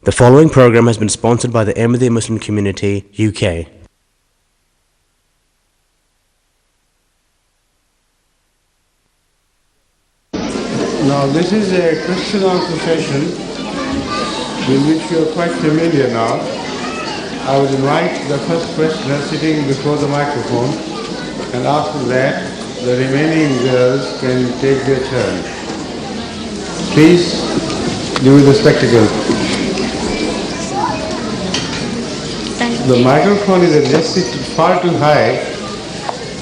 The following program has been sponsored by the Ahmadiyya Muslim Community, UK. Now this is a question and answer session with which you are quite familiar now. I would invite the first questioner sitting before the microphone, and after that the remaining girls can take their turn. Please give me the spectacle. The microphone is adjusted far too high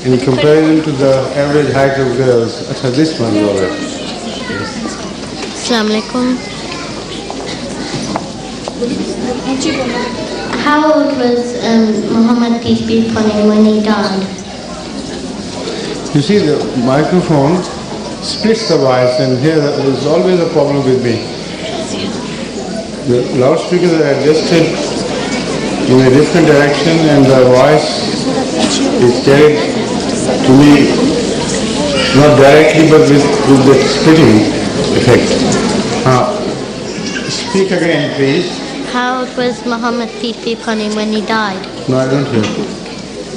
in comparison to the average height of girls. Achha, this one is all right. Assalamu alaikum. How old was Muhammad, peace be upon him, when he died? You see, the microphone splits the voice, and here there is always a problem with me. The loudspeakers are adjusted in a different direction, and the voice is carried to me not directly but with the splitting effect. Speak again, please. How old was Muhammad, peace be upon him, when he died? No, I don't hear.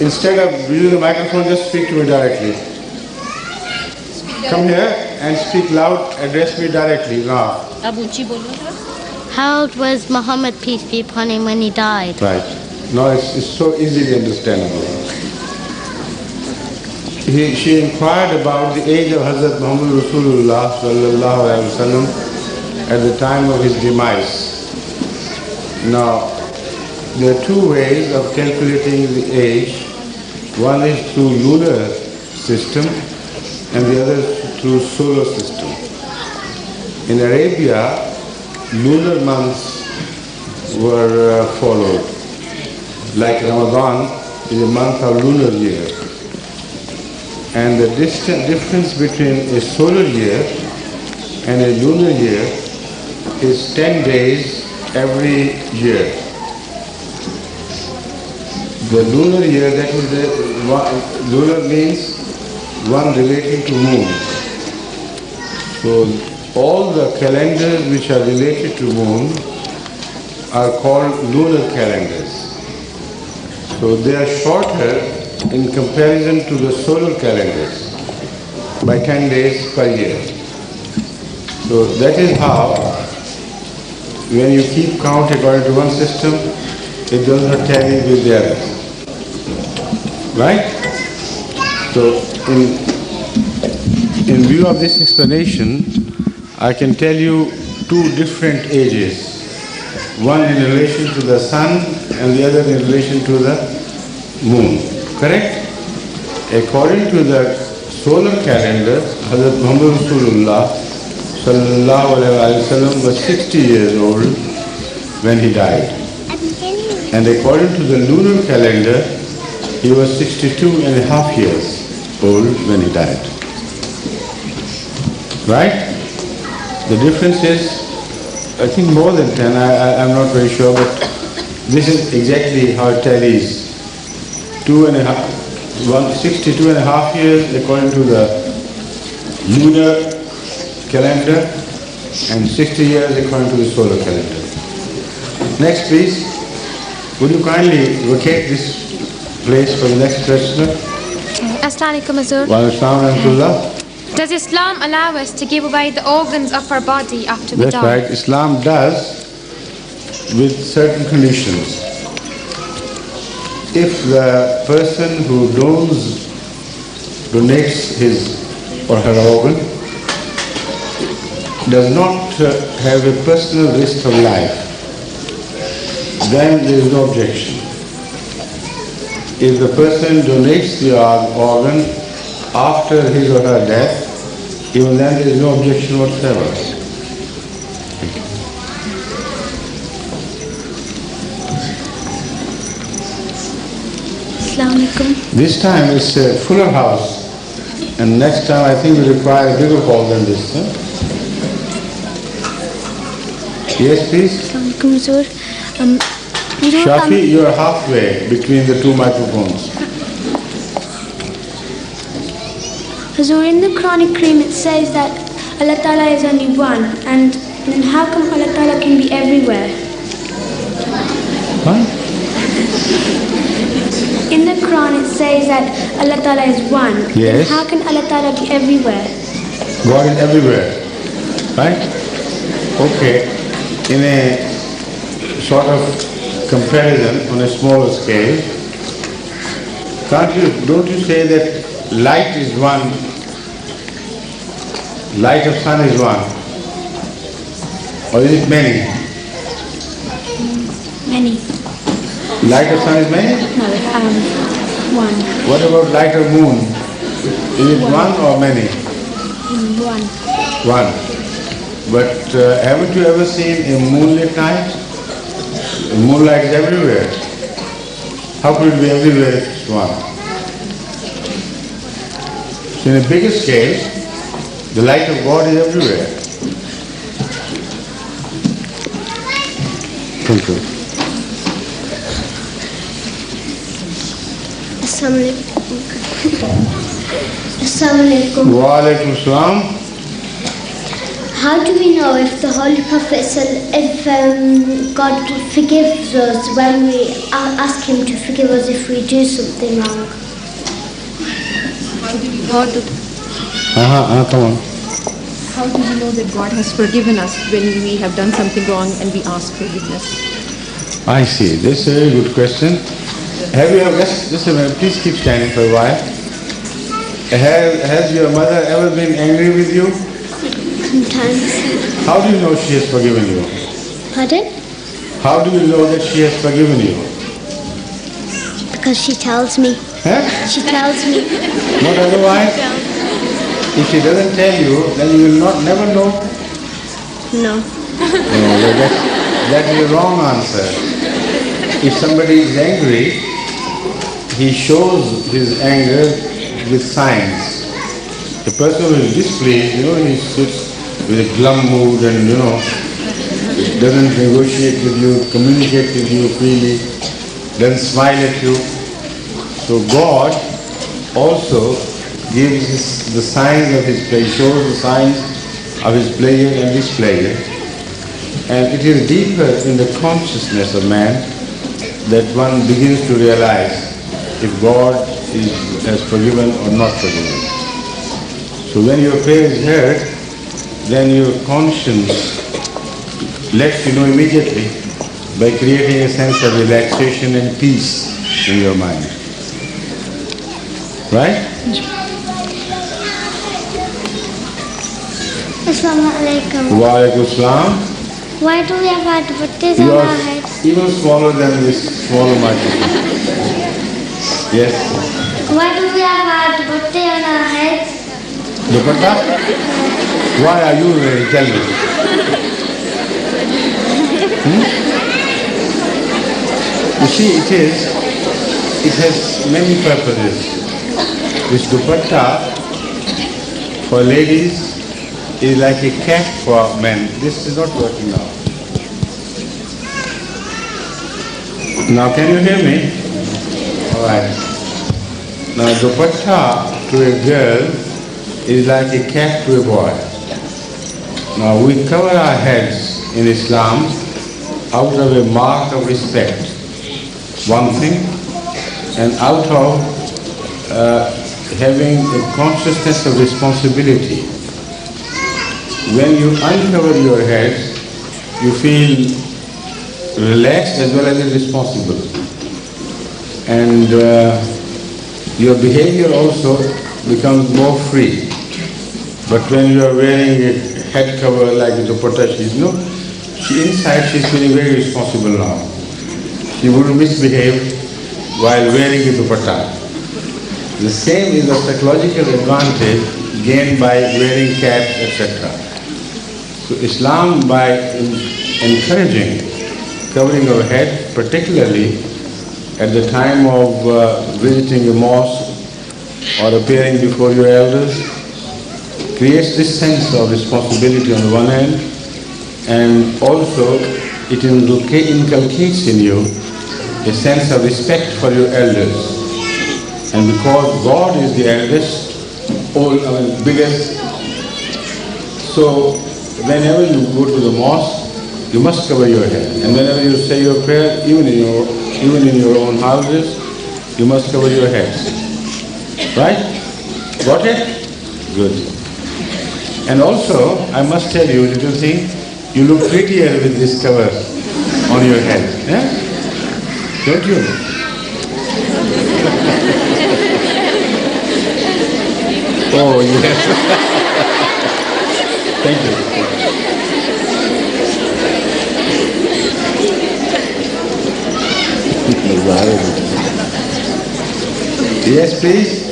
Instead of using the microphone, just speak to me directly. Come here and speak loud, address me directly now. How old was Muhammad, peace be upon him, when he died? Right. Now it's so easily understandable. She inquired about the age of Hazrat Muhammad Rasulullah sallallahu alaihi wasallam at the time of his demise. Now, there are two ways of calculating the age. One is through lunar system and the other through solar system. In Arabia, lunar months were followed. Like Ramadan is a month of lunar year. And the difference between a solar year and a lunar year is 10 days every year. The lunar year, that is lunar means one relating to moon. So all the calendars which are related to moon are called lunar calendars. So they are shorter in comparison to the solar calendars by 10 days per year. So that is how, when you keep count according to one system, it does not tally with the other. Right? So in view of this explanation, I can tell you two different ages. One in relation to the sun and the other in relation to the moon. Correct? According to the solar calendar, Hazrat Muhammad Rasulullah sallallahu alaihi wasallam was 60 years old when he died. And according to the lunar calendar, he was 62 and a half years old when he died. Right? The difference is, I think, more than 10. I'm not very sure, but this is exactly how it tallies. 62 and a half years according to the lunar calendar, and 60 years according to the solar calendar. Next, please. Would you kindly vacate this place for the next questioner? Assalamu alaikum, Hazur. Wa alaikum assalam. Does Islam allow us to give away the organs of our body after we die? That's right. Islam does, with certain conditions. If the person who donates his or her organ does not have a personal risk of life, then there is no objection. If the person donates the organ after his or her death, even then there is no objection whatsoever. Assalamu alaikum. This time it's a fuller house, and next time I think we require a bigger hall than this. Huh? Yes, please. Assalamu alaikum, Hazur. Shafi, you are halfway between the two microphones. Hazur, in the Quranic Kareem it says that Allah Ta'ala is only one, and how come Allah Ta'ala can be everywhere? that Allah Ta'ala is one, then Yes. how can Allah Ta'ala be everywhere? God is everywhere, right? Okay, in a sort of comparison on a smaller scale, don't you say that light is one, light of sun is one, or is it many? Many. Light of sun is many? No, one. What about light of moon? Is it one or many? One. One. But haven't you ever seen a moonlit night? Moonlight is everywhere. How could it be everywhere if it's one? So in a bigger scale, the light of God is everywhere. Thank you. Assalamualaikum. Wa alaikum salam. How do we know if the Holy Prophet said, if God forgives us when we ask Him to forgive us if we do something wrong? Come on. How do we know that God has forgiven us when we have done something wrong and we ask forgiveness? I see. This is a very good question. Have you ever, just a minute, please keep standing for a while. Has your mother ever been angry with you? Sometimes. How do you know she has forgiven you? Pardon? How do you know that she has forgiven you? Because she tells me. Huh? She tells me. Not otherwise? If she doesn't tell you, then you will never know. No. No, that is a wrong answer. If somebody is angry, he shows his anger with signs. The person who is displeased, he sits with a glum mood and, doesn't negotiate with you, communicate with you freely, doesn't smile at you. So God also gives the signs of His pleasure, shows the signs of His pleasure and displeasure. And it is deeper in the consciousness of man that one begins to realize if God has forgiven or not forgiven. So when your prayer is heard, then your conscience lets you know immediately by creating a sense of relaxation and peace in your mind. Right? Assalamualaikum. Wa alaikum salam. Why do we have our dupattas on You our are heads? even smaller than this smaller microphone. Yes. Why do we have our dupatta on our heads? Dupatta? Why are you wearing? Tell me. You see, it has many purposes. This dupatta for ladies is like a cap for men. This is not working now. Now can you hear me? Alright. Now dupatta to a girl is like a cap to a boy. Now we cover our heads in Islam out of a mark of respect, one thing, and out of having a consciousness of responsibility. When you uncover your head, you feel relaxed as well as responsible. And your behavior also becomes more free. But when you are wearing a head cover like a dupatta, inside she's feeling very responsible now. She wouldn't misbehave while wearing a dupatta. The same is the psychological advantage gained by wearing caps, etc. So Islam, by encouraging covering our head, particularly at the time of visiting a mosque or appearing before your elders, creates this sense of responsibility on the one hand, and also it inculcates in you a sense of respect for your elders. And because God is the eldest, biggest, so whenever you go to the mosque, you must cover your head. And whenever you say your prayer, even in your own houses, you must cover your heads. Right? Got it? Good. And also, I must tell you a little thing. You look prettier with this cover on your head. Yeah? Don't you? Oh, yes. Thank you. Yes, please.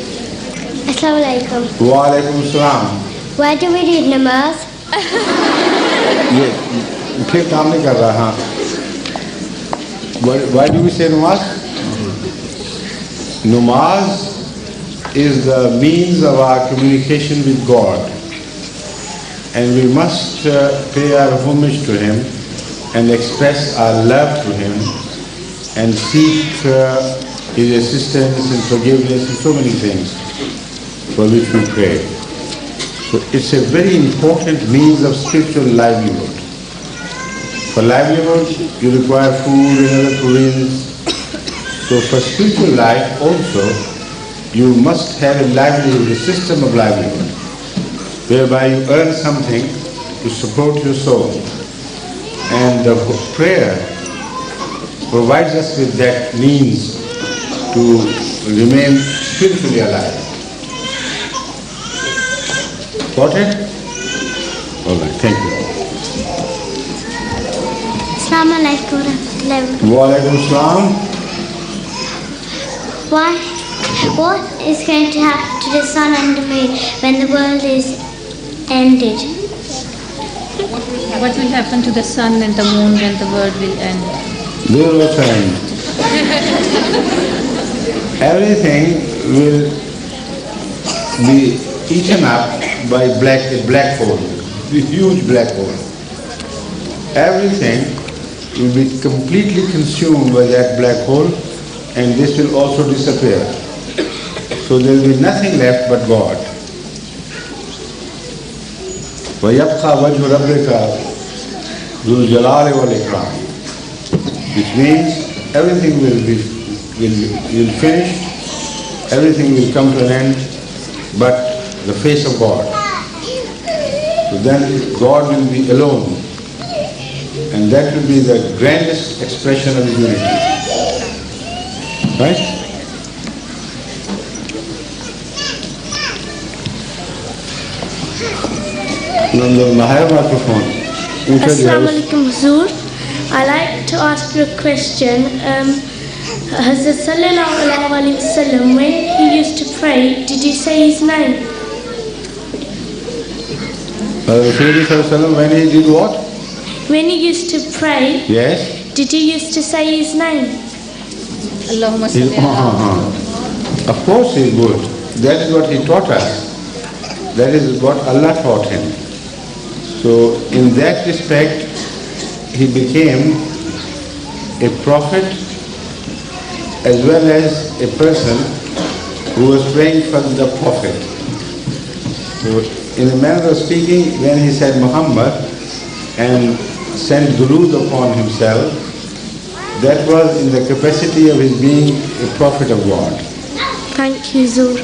Assalamu alaikum. Wa alaikum salam. Where do we read namaz? ये फिर काम नहीं कर रहा हाँ. Why do we say namaz? Namaz is the means of our communication with God, and we must pay our homage to Him and express our love to Him and seek His assistance and forgiveness and so many things for which we pray. So it's a very important means of spiritual livelihood. For livelihood, you require food and other provisions. So for spiritual life also, you must have a livelihood, a system of livelihood, whereby you earn something to support your soul. And the prayer provides us with that means to remain spiritually alive. Got it? All right, thank you. Assalamu alaikum wa rahmatullahi Wa alaikum salam. What is going to happen to the sun and the moon when the world is ended? What will happen to the sun and the moon when the world will end? They will also end. Everything will be eaten up by a black hole, a huge black hole. Everything will be completely consumed by that black hole, and this will also disappear. So there will be nothing left but God. وَيَبْقَى وَجْهُ رَبِّكَ ذُو الْجَلَالِ وَالْإِكْرَامِ, which means everything will finish, everything will come to an end, but the face of God. So then God will be alone, and that will be the grandest expression of His unity. Right? Microphone. Assalamu alaikum Huzur. I like to ask you a question. Hazrat sallallahu alaihi wasallam, when he used to pray, did he say his name? When he did what? When he used to pray, Yes. did he used to say his name? Allahumma salli ala. Of course he would. That is what he taught us. That is what Allah taught him. So in that respect, he became a prophet as well as a person who was praying for the prophet. So in a manner of speaking, when he said Muhammad and sent durood upon himself, that was in the capacity of his being a prophet of God. Thank you, Huzur.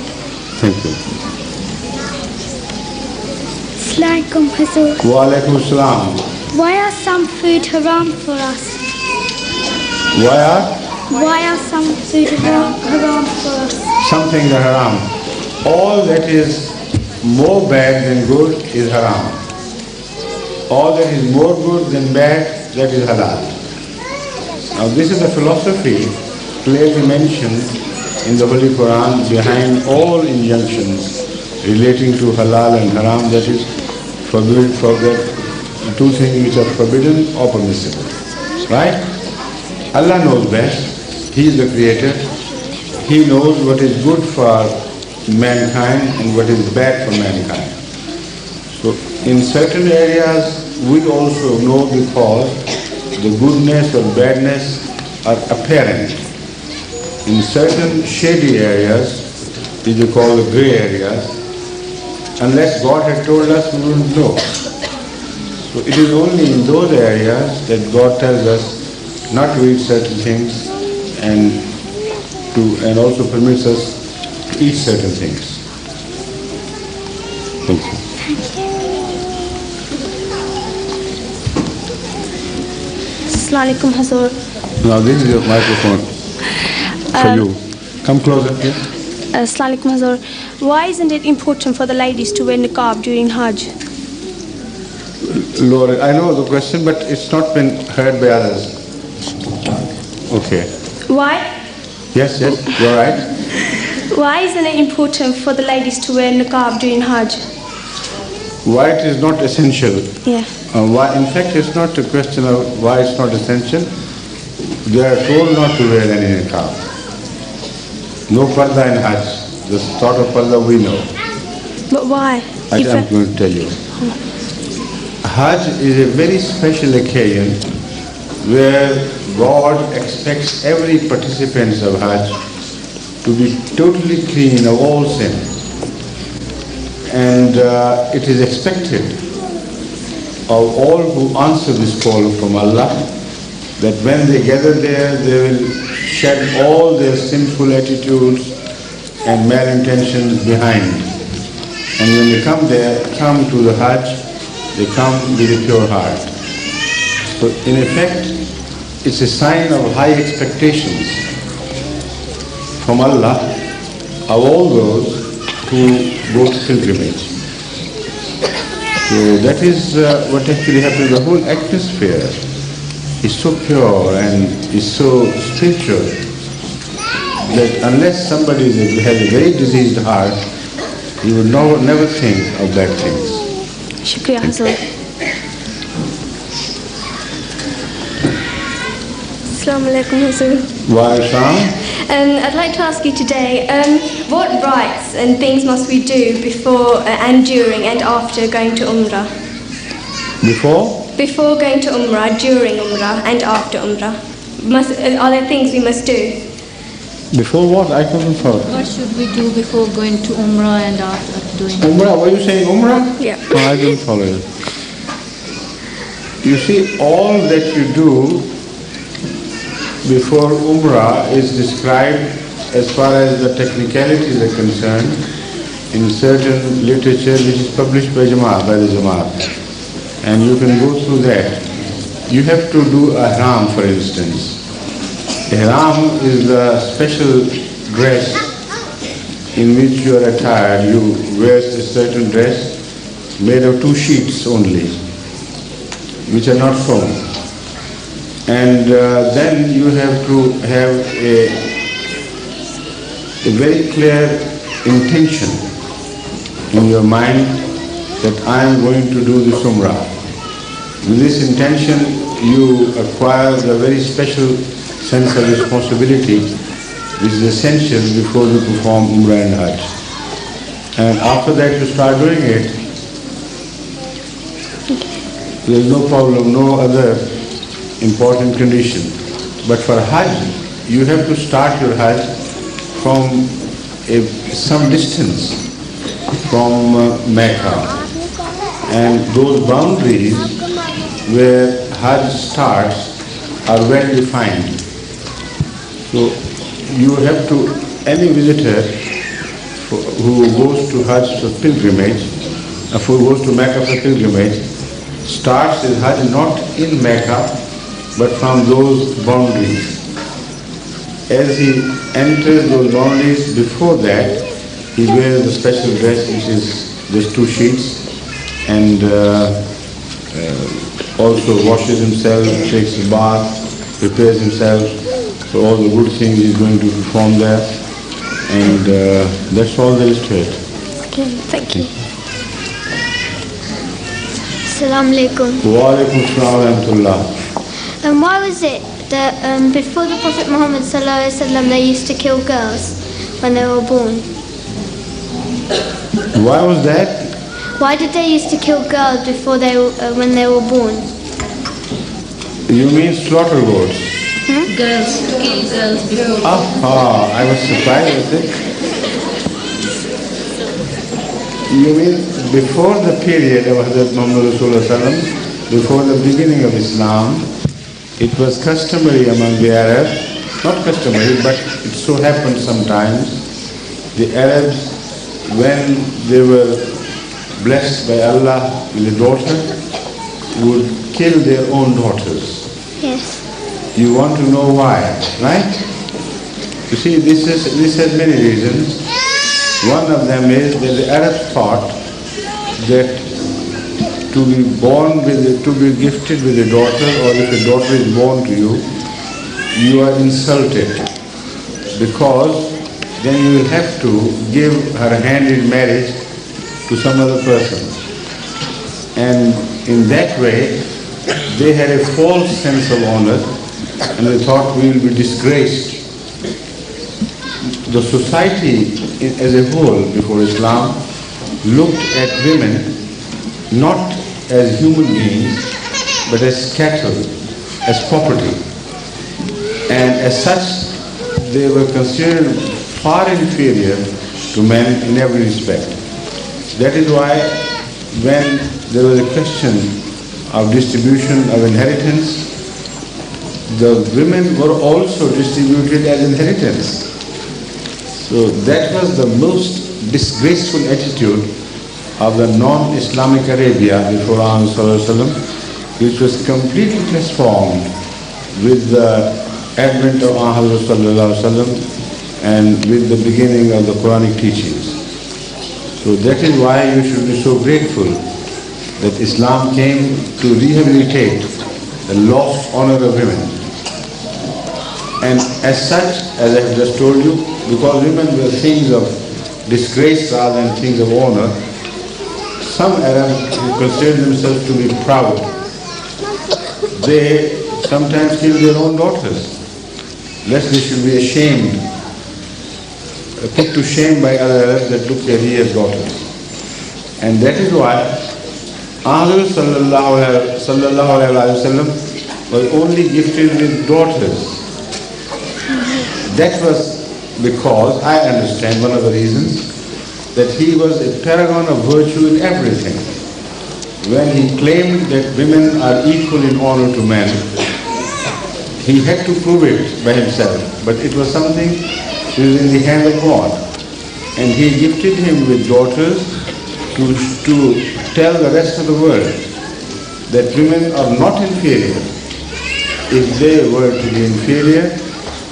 Thank you. Assalamu alaikum Huzur. Wa alaikum salam. Why are some food haram for us? Why Why are some food haram for us? something is haram? All that is more bad than good is haram. All that is more good than bad, that is halal. Now this is a philosophy clearly mentioned in the Holy Quran behind all injunctions relating to halal and haram, that is forbidden, two things which are forbidden or permissible. Right? Allah knows best. He is the creator. He knows what is good for mankind and what is bad for mankind. So in certain areas we also know because the goodness or badness are apparent. In certain shady areas, which we call the grey areas, unless God had told us, we wouldn't know. So it is only in those areas that God tells us not to eat certain things and also permits us to eat certain things. Thank you. Assalamu alaikum, Hazur. Now this is your microphone for you. Come closer here. Assalamu alaikum, Hazur. Why isn't it important for the ladies to wear niqab during Hajj? Lord, I know the question, but it's not been heard by others. Okay. Why? Yes, you're right. Why isn't it important for the ladies to wear niqab during Hajj? Why it is not essential? Yeah. Why? In fact, it's not a question of why it's not essential. They are told not to wear any niqab. No parda in Hajj. The sort of parda we know. But why? I'm going to tell you. Hajj is a very special occasion where God expects every participant of Hajj to be totally clean of all sin. And it is expected of all who answer this call from Allah that when they gather there, they will shed all their sinful attitudes and malintentions behind. And when they come there, come to the Hajj, they come with a pure heart. So in effect, it's a sign of high expectations from Allah of all those who go to pilgrimage. So that is what actually happens. The whole atmosphere is so pure and is so spiritual that unless somebody has a very diseased heart, you would never think of bad things. Shukriya, Hazur. Assalamu alaikum, Hazur. Wa alaikum. I'd like to ask you today, what rites and things must we do before and during and after going to Umrah? Before? Before going to Umrah, during Umrah and after Umrah. Are there things we must do? Before what? I couldn't follow. What should we do before going to Umrah and after doing Umrah? Were you saying Umrah? Yeah. No, I didn't follow you. You see, all that you do before Umrah is described as far as the technicalities are concerned in certain literature which is published by the Jamaat. And you can go through that. You have to do ihram, for instance. Ihram is the special dress in which you are attired. You wear a certain dress made of 2 sheets only, which are not sewn. And then you have to have a very clear intention in your mind that I am going to do this Umrah. With this intention, you acquire the very special sense of responsibility which is essential before you perform Umrah and Hajj. And after that you start doing it, there is no problem, no other important condition. But for Hajj, you have to start your Hajj from some distance from Mecca. And those boundaries where Hajj starts are well defined. So you have to, any visitor who goes to Hajj for pilgrimage, who goes to Mecca for pilgrimage, starts his Hajj not in Mecca, but from those boundaries. As he enters those boundaries, before that, he wears the special dress which is just 2 sheets, and also washes himself, takes a bath, prepares himself. So all the good things he's going to perform there, and that's all there is to it. Okay, thank you. Assalamu alaikum. Wa alaikum assalam wa rahmatullah. And why was it that before the Prophet Muhammad sallallahu alaihi wasallam they used to kill girls when they were born? Why was that? Why did they used to kill girls before when they were born? You mean slaughter goats? girls, to kill girls before? I was surprised with it. You mean before the period of Hazrat Muhammad Rasulullah Sallam, before the beginning of Islam, it was customary among the Arabs, not customary, but it so happened sometimes the Arabs, when they were blessed by Allah with a daughter, would kill their own daughters. Yes. You want to know why, right? You see, this has many reasons. One of them is that the Arabs thought that to be gifted with a daughter, or if a daughter is born to you, you are insulted, because then you will have to give her hand in marriage to some other person. And in that way, they had a false sense of honor, and they thought we will be disgraced. The society as a whole before Islam looked at women not as human beings, but as cattle, as property. And as such, they were considered far inferior to men in every respect. That is why when there was a question of distribution of inheritance, the women were also distributed as inheritance. So that was the most disgraceful attitude of the non-Islamic Arabia before Muhammad, which was completely transformed with the advent of Muhammad and with the beginning of the Quranic teachings. So that is why you should be so grateful that Islam came to rehabilitate the lost honor of women. And as such, as I have just told you, because women were things of disgrace rather than things of honor, some Arabs who considered themselves to be proud, they sometimes killed their own daughters, lest they should be ashamed, put to shame by other Arabs that look at his daughters. And that is why Ahmad sallallahu alaihi wasallam was only gifted with daughters. That was because, I understand one of the reasons, that he was a paragon of virtue in everything. When he claimed that women are equal in honor to men, he had to prove it by himself, but it was something which was in the hand of God. And he gifted him with daughters to tell the rest of the world that women are not inferior. If they were to be inferior,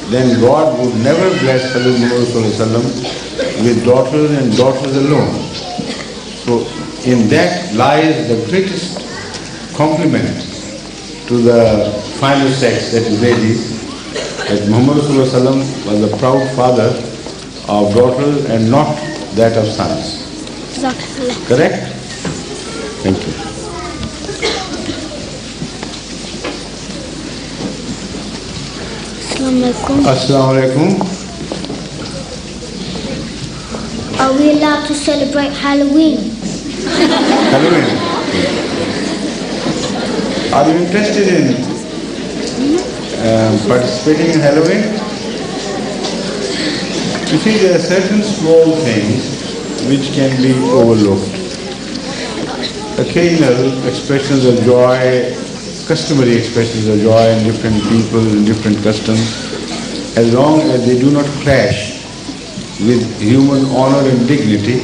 then God would never bless Muhammad with daughters and daughters alone. So in that lies the greatest compliment to the final sex, that is ladies, that Muhammad was the proud father of daughters and not that of sons. Correct? Thank you. Assalamu alaikum. Are we allowed to celebrate Halloween? Halloween. Are you interested in participating in Halloween? You see, there are certain small things which can be overlooked. Occasional expressions of joy, customary expressions of joy in different people, in different customs, as long as they do not clash with human honor and dignity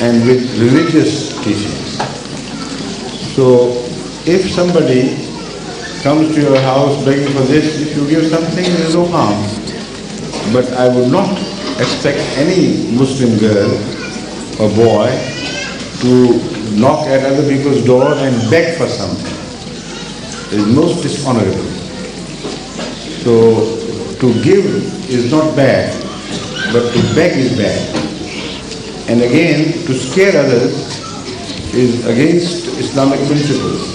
and with religious teachings. So, if somebody comes to your house begging for this, if you give something, there is no harm. But I would not expect any Muslim girl or boy to knock at other people's door and beg for something. It is most dishonorable. So, to give is not bad, but to beg is bad. And again, to scare others is against Islamic principles.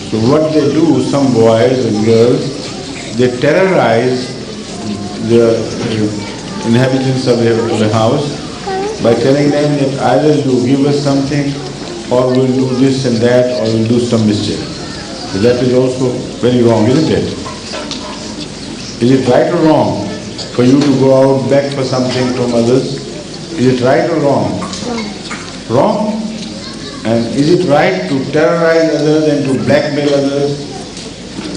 So what they do, some boys and girls, they terrorize the inhabitants of the house by telling them that either you give us something, or we'll do this and that, or we'll do some mischief. So that is also very wrong, isn't it? Is it right or wrong for you to go out beg for something from others? Is it right or wrong? Wrong. And is it right to terrorize others and to blackmail others?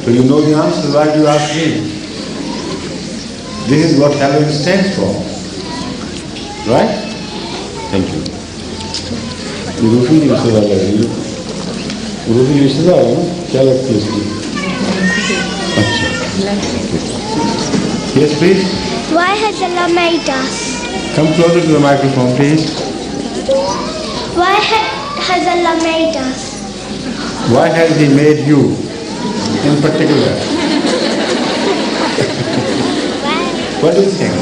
So you know the answer, why do you ask me? This is what Halloween stands for. Right? Thank you. Rufi ji se zyada lagi. Rufi ji se zyada na? Kya lagti hai iski? Acha. Yes, please. Why has Allah made us? Come closer to the microphone, please. Why has Allah made us? Why has He made you in particular? What do you think?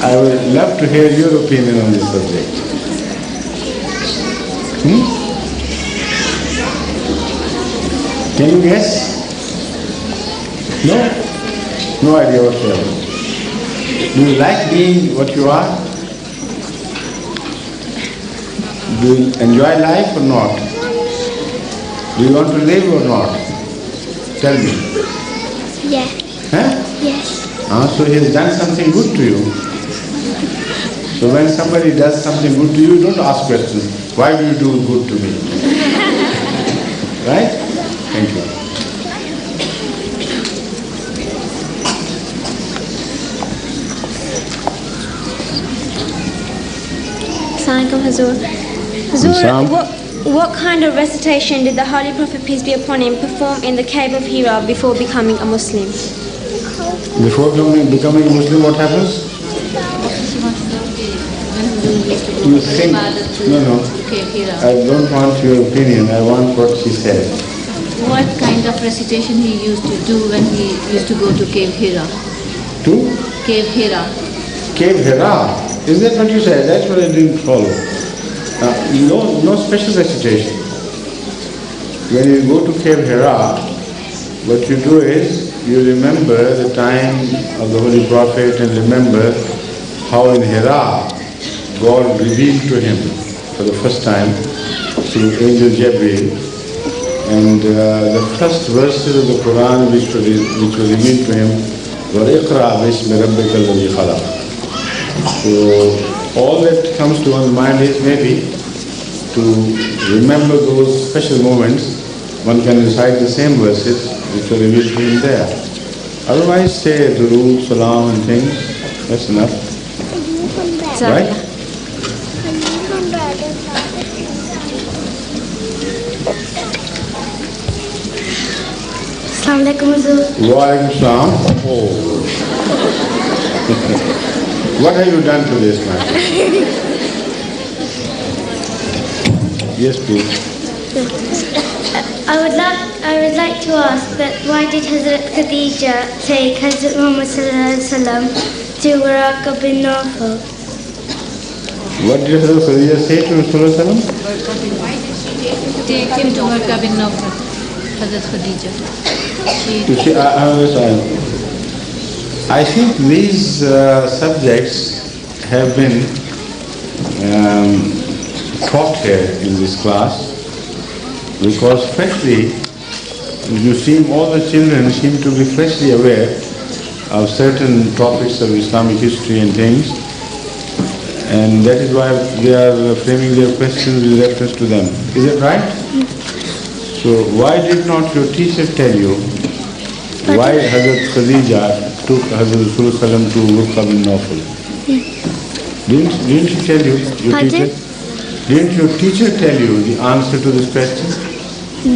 I would love to hear your opinion on this subject. Can you guess? No? No idea whatsoever. Do you like being what you are? Do you enjoy life or not? Do you want to live or not? Tell me. Yes. Huh? Yes. So He has done something good to you. So when somebody does something good to you, don't ask questions. Why do you do good to me? Right? Thank you. Assalamualaikum Hazur. Hazur, what kind of recitation did the Holy Prophet, peace be upon him, perform in the cave of Hira before becoming a Muslim? Before becoming a Muslim, what happens? You think? No. I don't want your opinion. I want what she said. What kind of recitation he used to do when he used to go to cave Hira? To? Cave Hira. Cave Hira? Is that what you said? That's what I didn't follow. No special recitation. When you go to cave Hira, what you do is you remember the time of the Holy Prophet and remember how in Hira God revealed to him for the first time through Angel Jibreel, and the first verses of the Quran which were revealed to him were Iqra bismi rabbika alladhi khalaq. So all that comes to one's mind is maybe to remember those special moments. One can recite the same verses which were revealed to him there. Otherwise say durood, salam and things, that's enough. Right? Assalamualaikum Hazur. Wa alaikum salam. What have you done to this man? Yes, please. I would like to ask that why did Hazrat Khadija take Hazrat Muhammad sallallahu alaihi wasallam to Waraka bin Nawfal? What did Hazrat Khadija say to Rasulullah? Why did she take him to Warqa bin Nawfal? Hazrat Khadija. I think these subjects have been taught here in this class because freshly, all the children seem to be freshly aware of certain topics of Islamic history and things, and that is why they are framing their questions with reference to them. Is that right? So why did not your teacher tell you why Hazrat Khadija took Hazrat Rasulullah to Warqa bin Nawfal? Didn't she tell you, your teacher? Didn't your teacher tell you the answer to this question?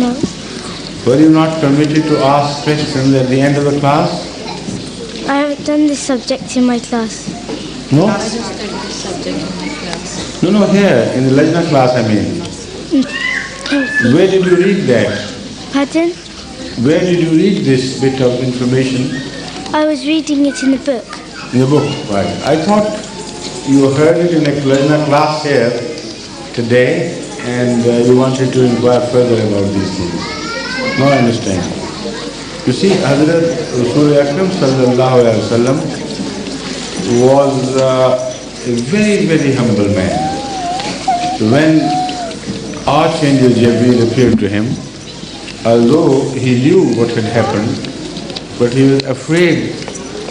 No. Were you not permitted to ask questions at the end of the class? I haven't done this subject in my class. No? I just studied this subject in my class. No, here, in the Lajna class I mean. Where did you read that? Pardon? Where did you read this bit of information? I was reading it in the book. In the book, right. I thought you heard it in a Lajna class here today and you wanted to inquire further about these things. Now I understand. You see, Hazrat Rasul Akram sallallahu alayhi wa sallam was a very, very humble man. When Archangel Jibreel appeared to him, although he knew what had happened, but he was afraid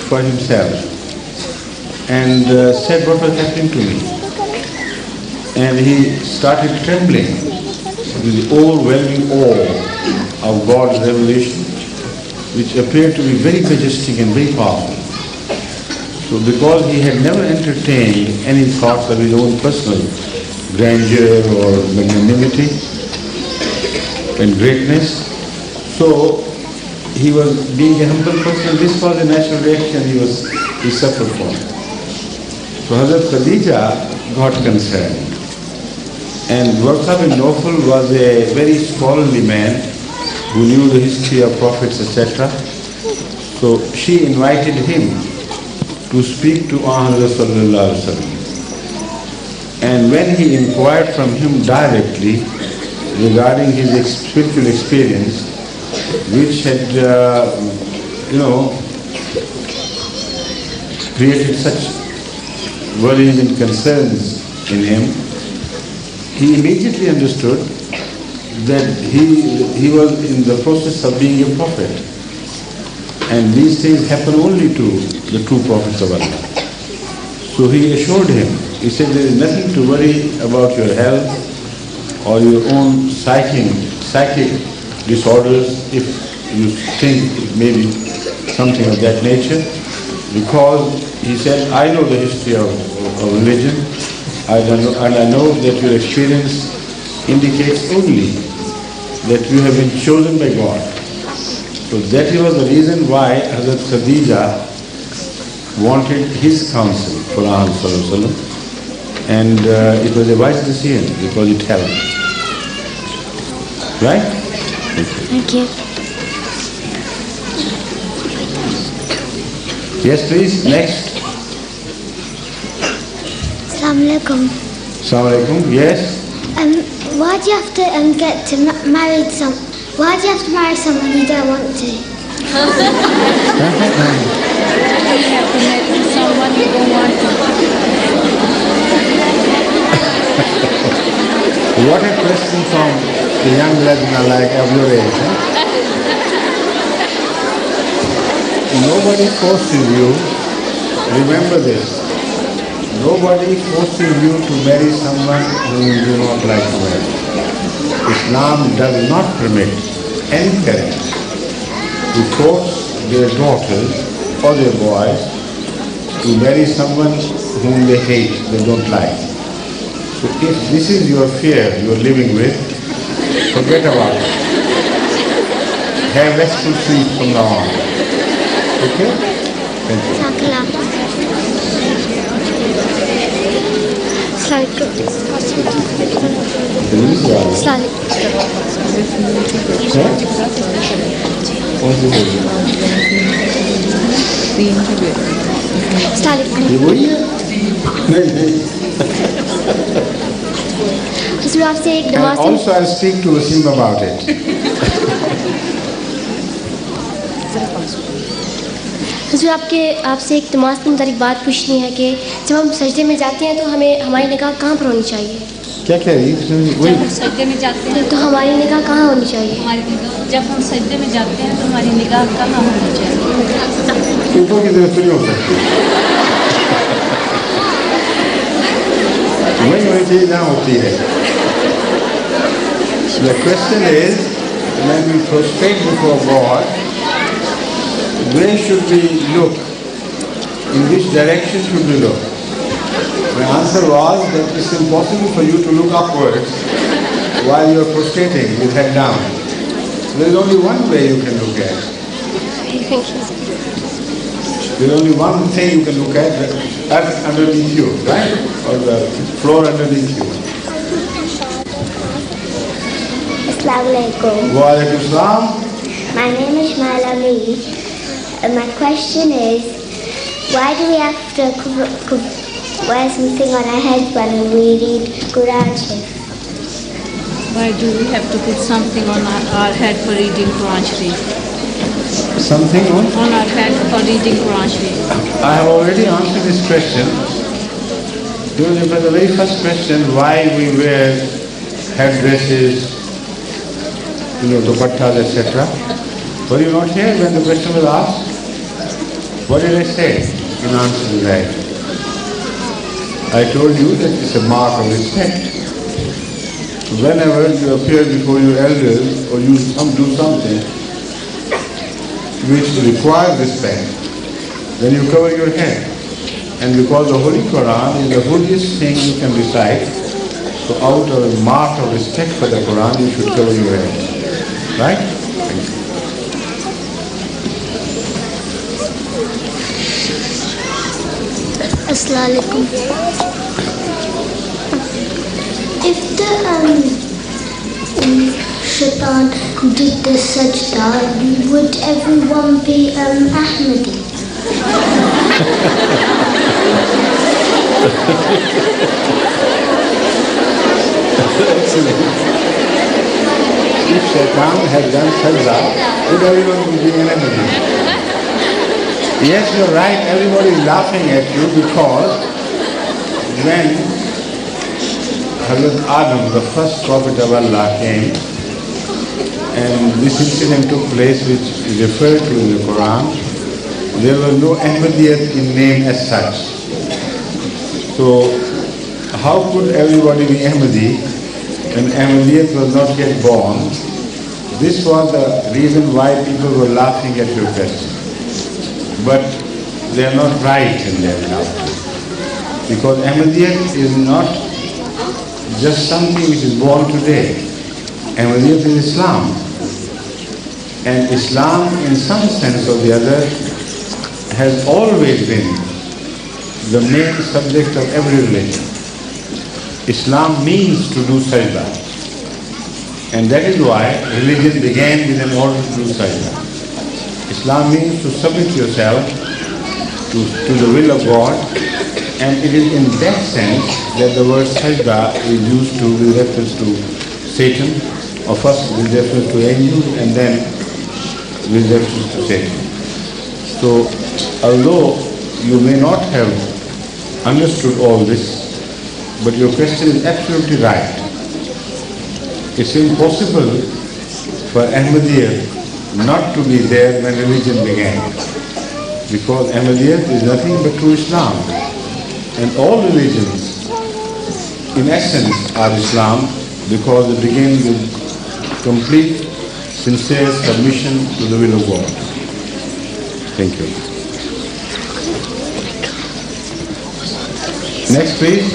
for himself and said, what was happening to me? And he started trembling with the overwhelming awe of God's revelation, which appeared to be very majestic and very powerful. So So because he had never entertained any thoughts of his own personal grandeur or magnanimity and greatness, so he was being a humble person. This was a natural reaction he suffered from. So Hazrat Khadija got concerned. And Warqa bin Nawfal was a very scholarly man who knew the history of prophets, etc. So she invited him to speak to Hazrat Sallallahu Alaihi Wasallam. And when he inquired from him directly regarding his spiritual experience, which had, created such worries and concerns in him, he immediately understood that he was in the process of being a prophet. And these things happen only to the true prophets of Allah. So he assured him, he said, there is nothing to worry about your health or your own psychic disorders if you think it may be something of that nature, because he said, I know the history of religion, and I know that your experience indicates only that you have been chosen by God. So that was the reason why Hazrat Khadija wanted his counsel for Muhammad, and it was a wise decision because it helped. Right? Thank you. Yes, please. Next. Assalamu alaikum. Assalamu alaikum. Yes. Why do you have to get to marry some? Why do you have to marry someone you don't want to? You have to marry someone you don't want to. What a question from a young lesbian like of your age. Nobody forces you, remember this, nobody forces you to marry someone whom you do not like to marry. Islam does not permit any parent to force their daughters or their boys to marry someone whom they hate, they don't like. So if this is your fear you are living with, forget about it. Have restful sleep from now on. Okay? Thank you. ये वही है? नहीं. And also I'll speak to Wasim about it. हज़ूर आपसे एक नमाज के मुताबिक बात पूछनी है कि जब हम सजदे में जाते हैं तो हमें हमारी निगाह कहाँ पर होनी चाहिए? क्या कह रही है? जब हम सजदे में जाते हैं तो हमारी निगाह कहाँ होनी चाहिए? जब हम सजदे में जाते हैं तो हमारी निगाह कहाँ होनी चाहिए? ऊपर की तरफ नहीं हो सकती, वही चीज यहाँ होती है. The question is, when we prostrate before God, where should we look? In which direction should we look? My answer was that it's impossible for you to look upwards while you are prostrating with head down. There is only one way you can look at. There is only one thing you can look at, the earth underneath you, right? Or the floor underneath you. Assalamu alaikum. Wa alaikum salam. My name is Shmaila Mee. My question is, why do we have to wear something on our heads when we read Quran Sharif? Why do we have to put something on our head for reading Quran Sharif? Something on? On our head for reading Quran Sharif. I have already answered this question. During the very first question, why we wear headdresses, dupattas, etc. Were you not here when the question was asked? What did I say in answer to that? I told you that it's a mark of respect. Whenever you appear before your elders or you do something which requires respect, then you cover your head. And because the Holy Quran is the holiest thing you can recite, so out of a mark of respect for the Quran, you should cover your head. Right? Thank you. Assalamu alaikum. If the shaitan did the sajda, would everyone be Ahmadi? If shaitan had done sajda, would everyone be an Ahmadi? Yes, you're right, everybody is laughing at you because when Hazrat Adam, the first prophet of Allah, came, and this incident took place which is referred to in the Quran, there was no Ahmadiyyat in name as such. So how could everybody be Ahmadi when Ahmadiyyat was not yet born? This was the reason why people were laughing at your question. But they are not right in their laughter. Because Ahmadiyyat is not just something which is born today. Ahmadiyyat is Islam. And Islam, in some sense or the other, has always been the main subject of every religion. Islam means to do sajda. And that is why religion began with an order to do sajda. Islam means to submit yourself to the will of God, and it is in that sense that the word sajda is used to with reference to Satan, or first with reference to angels and then with reference to Satan. So, although you may not have understood all this, but your question is absolutely right. It's impossible for Ahmadiyyat not to be there when religion began, because Ahmadiyyat is nothing but true Islam, and all religions in essence are Islam because they begin with complete, sincere submission to the will of God. Thank you. Next, please.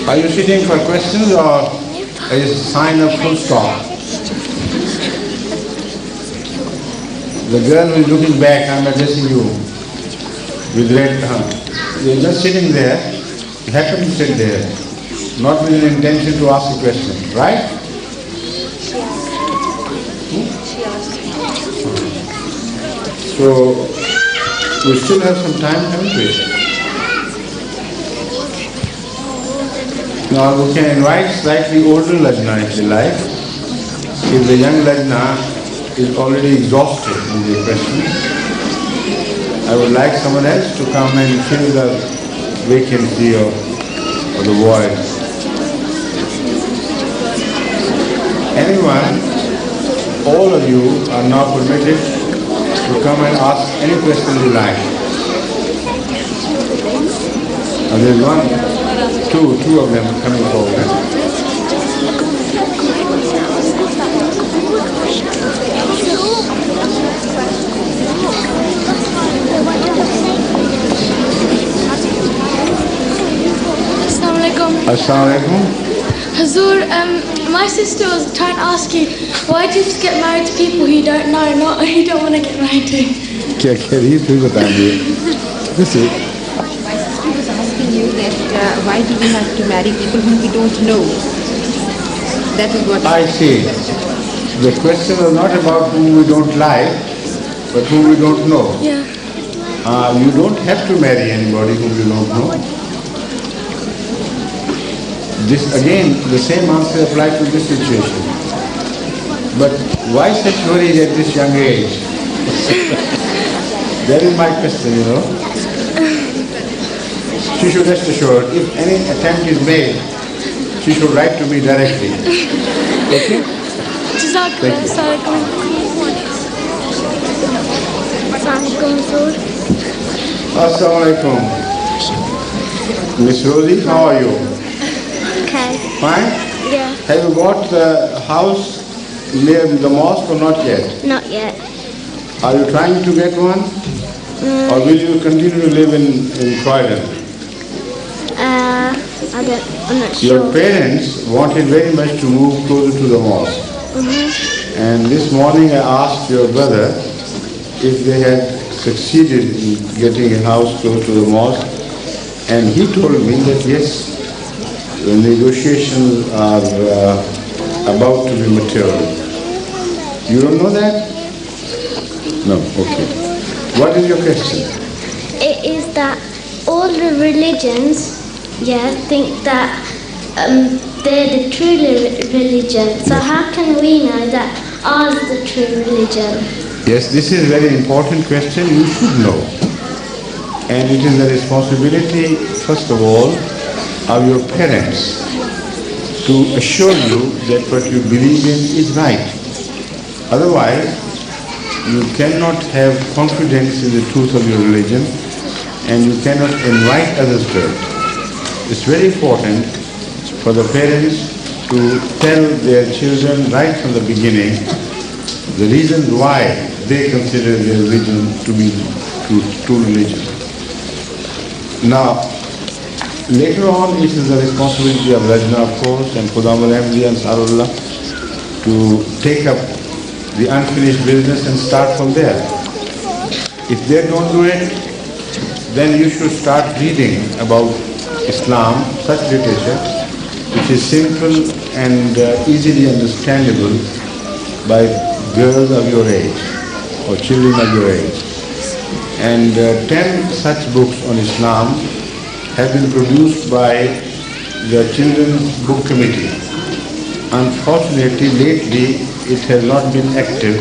Are you sitting for questions or is a sign of full stop? The girl who is looking back, I am addressing you with red hand. You are just sitting there, you happen to sit there, not with an intention to ask a question, right? So, we still have some time, haven't we? Now we can invite slightly older Lajna if they like. If the young Lajna is already exhausted in the questions, I would like someone else to come and fill the vacancy or the void. Anyone, all of you are now permitted to come and ask any question you like. And there's one, two of them coming forward. Assalamu alaikum. Hazur, my sister was trying to ask you, why do you have to get married to people who you don't know, not who you don't want to get married to? This is. My sister was asking you that why do we have to marry people whom we don't know? That is what I see. The question was not about whom we don't like, but whom we don't know. Yeah. You don't have to marry anybody whom you don't know. This again, the same answer applies to this situation. But why such worry at this young age? That is my question, you know. She should rest assured, if any attempt is made, she should write to me directly. Okay? Thank you. Assalamu alaikum. Miss Rosie, how are you? Okay. Fine? Yeah. Have you got the house near the mosque or not yet? Not yet. Are you trying to get one? Or will you continue to live in Croydon? I'm not sure. Your parents wanted very much to move closer to the mosque. And this morning I asked your brother if they had succeeded in getting a house close to the mosque, and he told me that yes, the negotiations are about to be matured. You don't know that? No, okay. What is your question? It is that all the religions, think that they're the true religion. So how can we know that ours is the true religion? Yes, this is a very important question. You should know. And it is the responsibility, first of all, of your parents to assure you that what you believe in is right. Otherwise, you cannot have confidence in the truth of your religion, and you cannot invite others to it. It's very important for the parents to tell their children right from the beginning the reason why they consider their religion to be true religion. Now, later on it is the responsibility of Rajna, of course, and Khudam al-Ahmadi and Ansarullah to take up the unfinished business and start from there. If they don't do it, then you should start reading about Islam, such literature, which is simple and easily understandable by girls of your age or children of your age. And 10 such books on Islam have been produced by the Children's Book Committee. Unfortunately, lately it has not been active,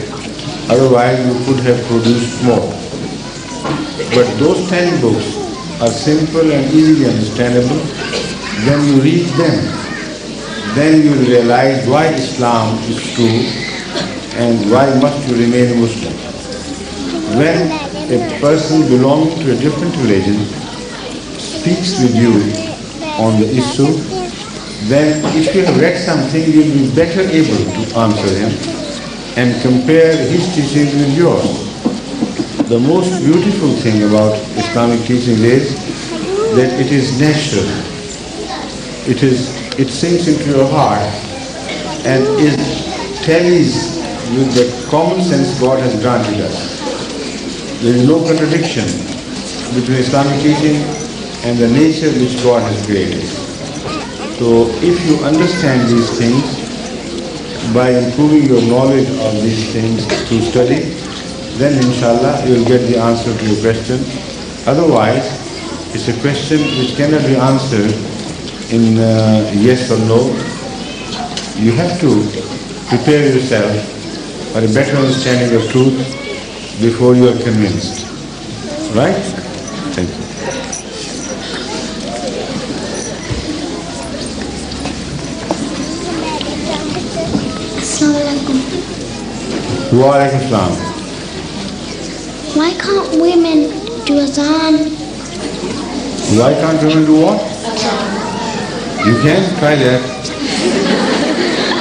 otherwise we could have produced more. But those 10 books are simple and easily understandable. When you read them, then you will realize why Islam is true and why must you remain a Muslim. When a person belonging to a different religion speaks with you on the issue, then if you have read something, you will be better able to answer him and compare his teachings with yours. The most beautiful thing about Islamic teaching is that it is natural. It sinks into your heart and it tallies with the common sense God has granted us. There is no contradiction between Islamic teaching and the nature which God has created. So if you understand these things by improving your knowledge of these things through study, then inshallah you will get the answer to your question. Otherwise, it's a question which cannot be answered in yes or no. You have to prepare yourself for a better understanding of truth before you are convinced. Right? Thank you. Wa alaikum salam. Why can't women do azan? Why can't women do what? You can try that.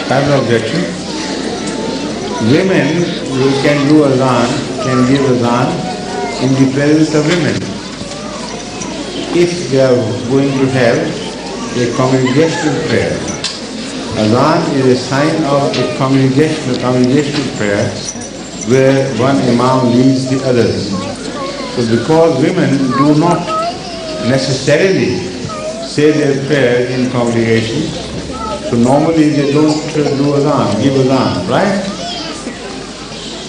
I have no objection. Women who can do azan can give azan in the presence of women. If they are going to have a congregational prayer. Azan is a sign of a congregational prayer where one imam leads the others. So because women do not necessarily say their prayer in congregation, so normally they don't do azan, give azan, right?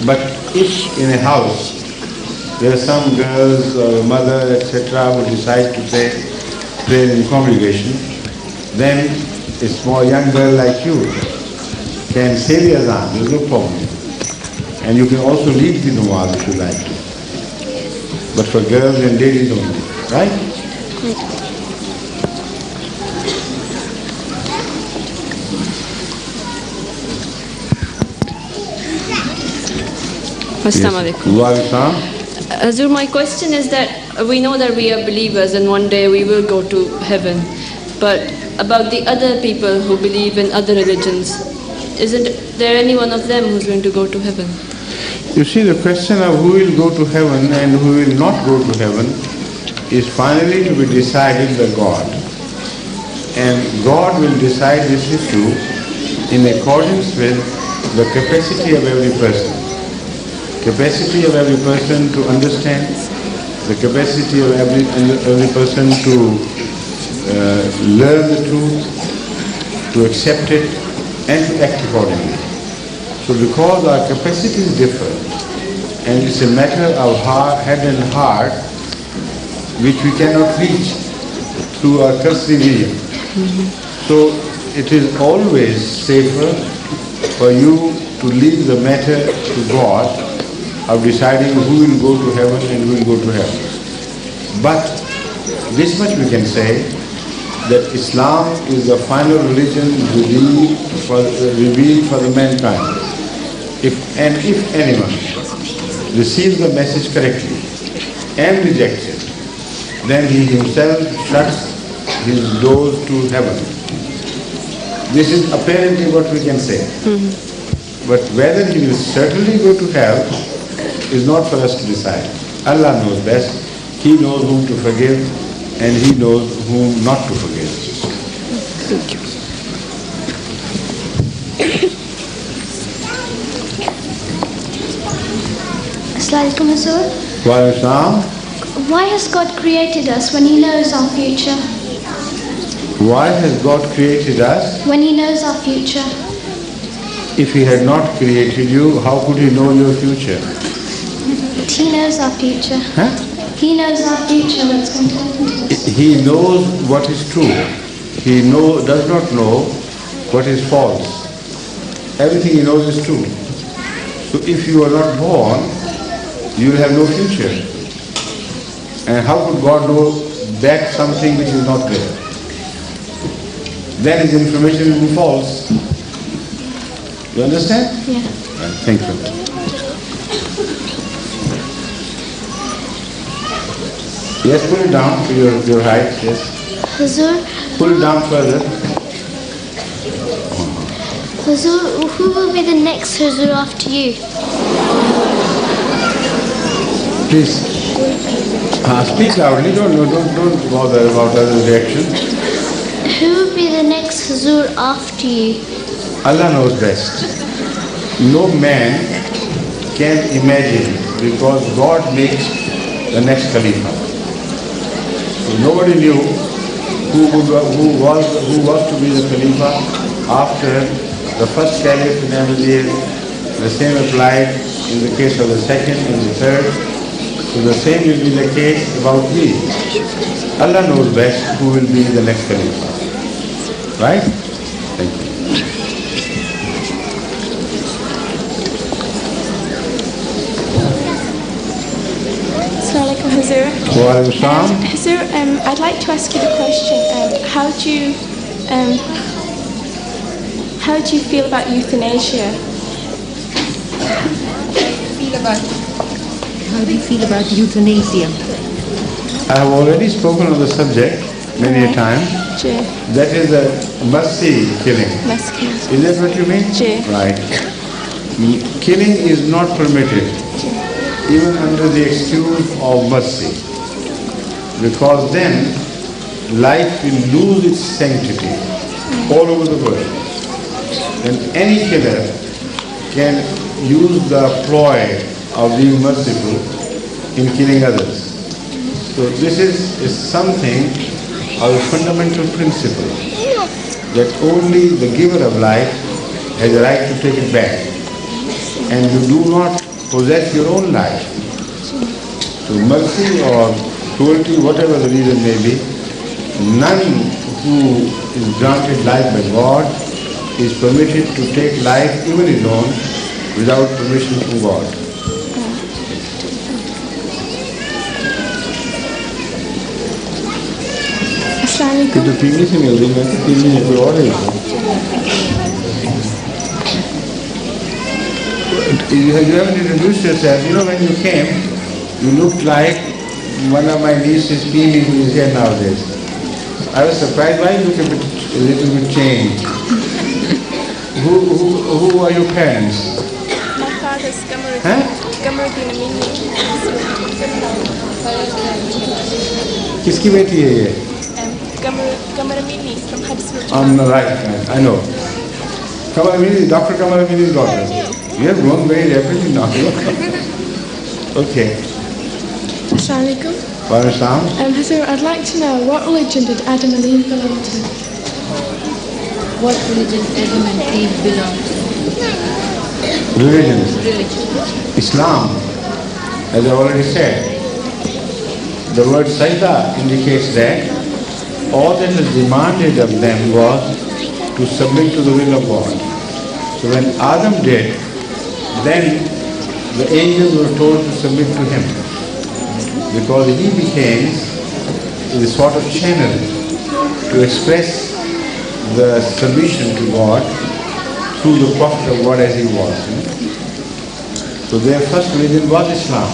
But if in a house there are some girls or a mother, etc., who decide to pray in congregation, then a small young girl like you can say the azan, there's no problem. And you can also lead the namaz if you like to. But for girls and ladies only, right? Assalamu alaikum. Wa alaikum. Hazur, my question is that we know that we are believers and one day we will go to heaven. But about the other people who believe in other religions, isn't there any one of them who's going to go to heaven? You see, the question of who will go to heaven and who will not go to heaven is finally to be decided by God. And God will decide this issue in accordance with the capacity of every person. Capacity of every person to understand, the capacity of every person to learn the truth, to accept it, and to act accordingly. So because our capacities differ, and it's a matter of head and heart, which we cannot reach through our cursory vision. So it is always safer for you to leave the matter to God of deciding who will go to heaven and who will go to hell. But this much we can say, that Islam is the final religion revealed for the mankind. If anyone receives the message correctly and rejects it, then he himself shuts his doors to heaven. This is apparently what we can say. But whether he will certainly go to hell is not for us to decide. Allah knows best. He knows whom to forgive and He knows whom not to forgive. Thank you. Assalamu alaikum, Hazur. Wa alaikum salam. Why has God created us when He knows our future? Why has God created us? When He knows our future. If He had not created you, how could He know your future? But He knows our future. Huh? He knows our future, what's going to happen to us. He knows what is true. He does not know what is false. Everything He knows is true. So if you are not born, you will have no future. And how could God know that something which is not there? Then His information will be false. You understand? Yeah. Right, thank you. Yes, pull it down to your height, yes. Hazur, Pull it down further. Hazur, who will be the next Hazur after you? Please. Speak loudly, don't bother about other reaction. Who will be the next Hazur after you? Allah knows best. No man can imagine because God makes the next Khalifa. So nobody knew who was to be the Khalifa after the first Caliph in Ahmadiyya. The same applied in the case of the second and the third. So the same will be the case about me. Allah knows best who will be the next Khalifa. Right? Thank you. Assalamu alaikum, Hazur. Wa alaikum salam. Hazur, I'd like to ask you the question, how do you feel about euthanasia? How do you feel about euthanasia? I have already spoken on the subject many a time. Sure. That is a mercy killing. Mass killing. Is that what you mean? Sure. Right. Killing is not permitted, even under the excuse of mercy, because then life will lose its sanctity all over the world. And any killer can use the ploy of being merciful in killing others. So this is something of a fundamental principle, that only the giver of life has a right to take it back, and you do not possess your own life. So mercy or cruelty, whatever the reason may be, none who is granted life by God is permitted to take life, even his own, without permission from God. Assalamu तो पीने से मिल रही मैं तो पीने में कोई और है You haven't introduced yourself. You know, when you came, you looked like one of my nieces, Pili, who is here nowadays. I was surprised. Why you look a little bit changed? Who are your parents? My father's Gamari. Huh? किसकी बेटी है ये? Right, I know. Dr. Kamaramini's daughter. You have grown very rapidly now. Okay. Assalamualaikum. Wa alaikum salam. Hazur, I'd like to know, what religion did Adam and Eve belong to? What religion Adam and Eve belong to? Religion. Religion. Islam. As I already said, the word sajda indicates that all that was demanded of them was to submit to the will of God. So when Adam did, then the angels were told to submit to him, because he became the sort of channel to express the submission to God through the prophet of God as he was. So their first religion was Islam.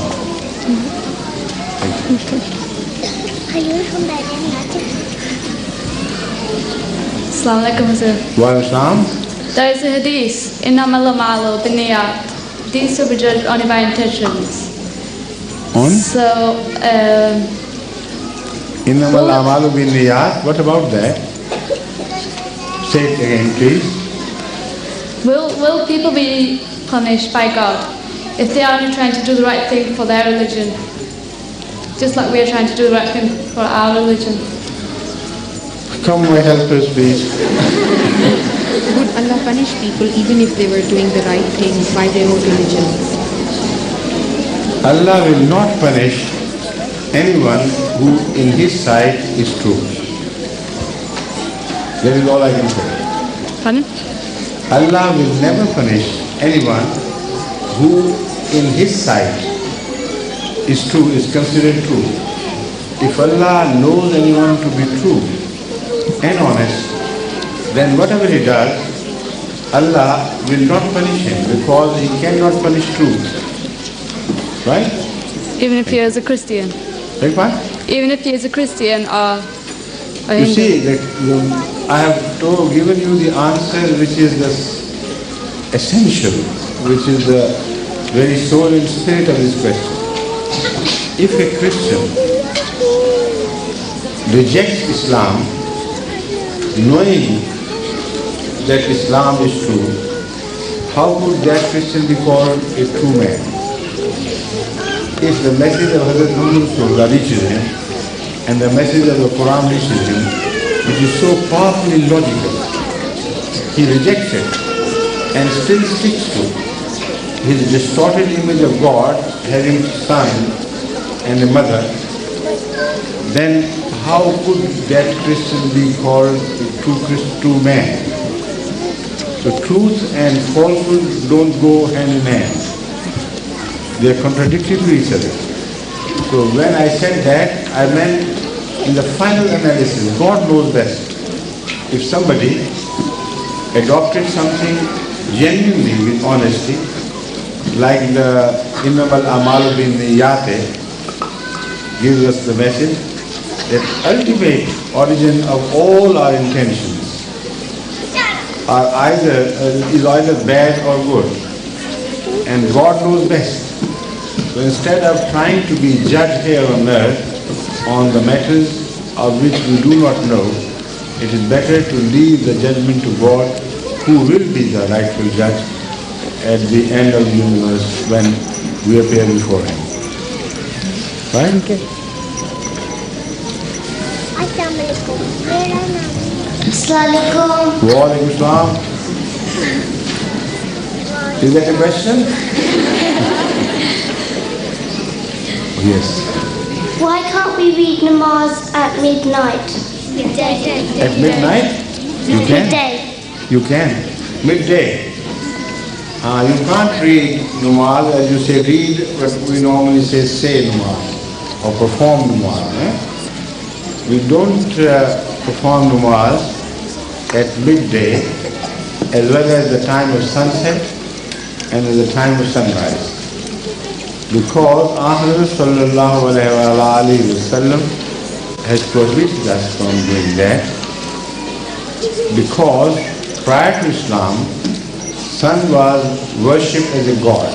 Assalamu alaikum, Hazur. Wa alaikum salam. There is a hadith, innamal a'malu binniyat. These will be judged only by intentions. On? So, Innamal a'malu binniyat. What about that? Say it again, please. will people be punished by God if they are only trying to do the right thing for their religion, just like we are trying to do the right thing for our religion? Come, my helpers, please. Would Allah punish people even if they were doing the right thing by their own religion? Allah will not punish anyone who in his sight is true. That is all I can say. Pardon? Allah will never punish anyone who in his sight is true, is considered true. If Allah knows anyone to be true and honest, then whatever he does, Allah will not punish him, because he cannot punish truth. Right? Even if he is a Christian? Beg pardon? Even if he is a Christian or a You Hindu? see, that I have given you the answer which is the essential, which is the very soul and spirit of this question. If a Christian rejects Islam, knowing that Islam is true, how could that Christian be called a true man? If the message of Hazrat Muhammad Rasulullah reaches him, and the message of the Quran reaches him, which is so powerfully logical, he rejects it and still sticks to his distorted image of God having a son and a mother, then how could that Christian be called a true man? So truth and falsehood don't go hand in hand. They are contradictory to each other. So when I said that, I meant in the final analysis, God knows best. If somebody adopted something genuinely with honesty, like the innamal a'malu binniyate gives us the message that ultimate origin of all our intentions is either bad or good, and God knows best. So instead of trying to be judged here on earth on the matters of which we do not know, it is better to leave the judgment to God, who will be the rightful judge at the end of the universe when we appear before him. Right? Okay. Assalamualaikum. Wa alaikum salam. Is that a question? Yes. Why can't we read namaz at midnight? At midnight? You can? Midday. You can. Midday. You can't read namaz as you say read, but we normally say namaz or perform namaz. We don't perform namaz at midday as well as the time of sunset and at the time of sunrise. Because Ahmad sallallahu alayhi wa sallam has prohibited us from doing that, because prior to Islam, sun was worshipped as a god.